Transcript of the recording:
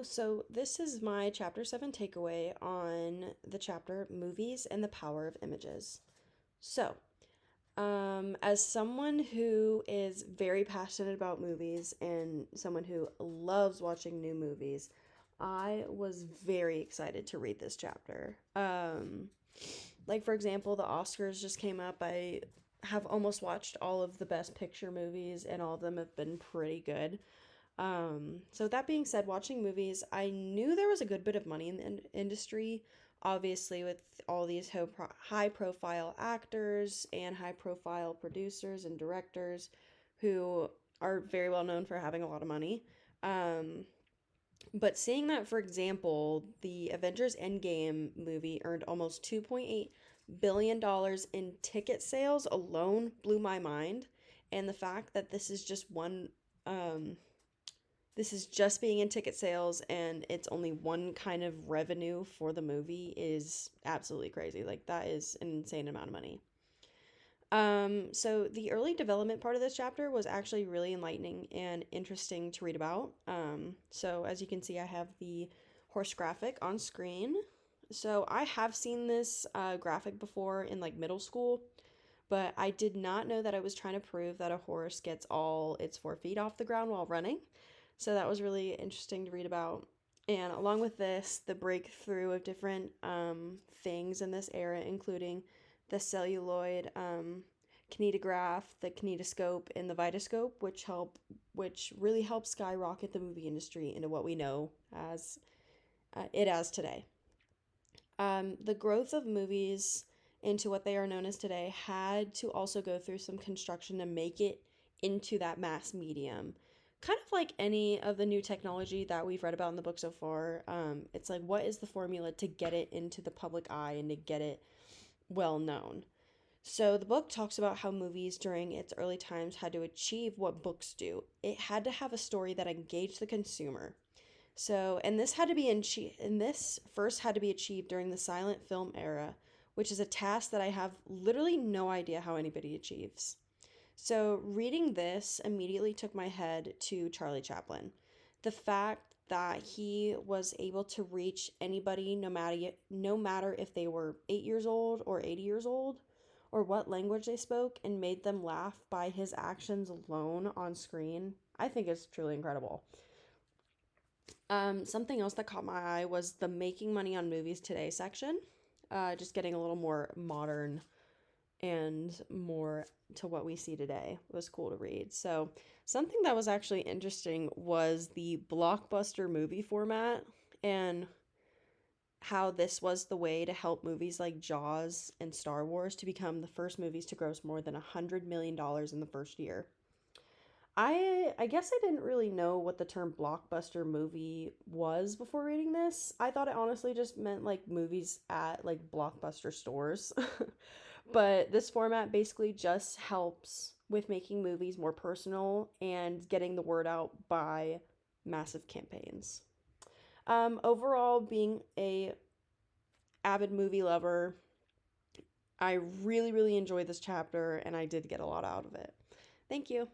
So, this is my chapter 7 takeaway on the chapter Movies and the Power of Images. So, as someone who is very passionate about movies and someone who loves watching new movies, I was very excited to read this chapter. Like, for example, the Oscars just came up. I have almost watched all of the Best Picture movies, and all of them have been pretty good. So that being said, watching movies, I knew there was a good bit of money in the industry, obviously with all these high profile actors and high profile producers and directors who are very well known for having a lot of money. Um, but seeing that, for example, the Avengers Endgame movie earned almost $2.8 billion in ticket sales alone blew my mind. And the fact that um, this is just being in ticket sales and it's only one kind of revenue for the movie is absolutely crazy. Like, that is an insane amount of money. So the early development part of this chapter was actually really enlightening and interesting to read about. So as you can see, I have the horse graphic on screen. So I have seen this graphic before in like middle school, but I did not know that I was trying to prove that a horse gets all its 4 feet off the ground while running. So that was really interesting to read about. And along with this, the breakthrough of different things in this era, including the celluloid kinetograph, the kinetoscope, and the vitascope, which really helped skyrocket the movie industry into what we know as it as today. The growth of movies into what they are known as today had to also go through some construction to make it into that mass medium. Kind of like any of the new technology that we've read about in the book so far, it's like, what is the formula to get it into the public eye and to get it well known? So the book talks about how movies during its early times had to achieve what books do. It had to have a story that engaged the consumer. So, and this first had to be achieved during the silent film era, which is a task that I have literally no idea how anybody achieves. So, reading this immediately took my head to Charlie Chaplin. The fact that he was able to reach anybody no matter if they were 8 years old or 80 years old or what language they spoke and made them laugh by his actions alone on screen, I think is truly incredible. Something else that caught my eye was the making money on movies today section. Just getting a little more modern and more to what we see today. It was cool to read. So, something that was actually interesting was the blockbuster movie format and how this was the way to help movies like Jaws and Star Wars to become the first movies to gross more than $100 million in the first year. I guess I didn't really know what the term blockbuster movie was before reading this. I thought it honestly just meant like movies at like blockbuster stores. But this format basically just helps with making movies more personal and getting the word out by massive campaigns. Overall, being a avid movie lover, I really, really enjoyed this chapter and I did get a lot out of it. Thank you.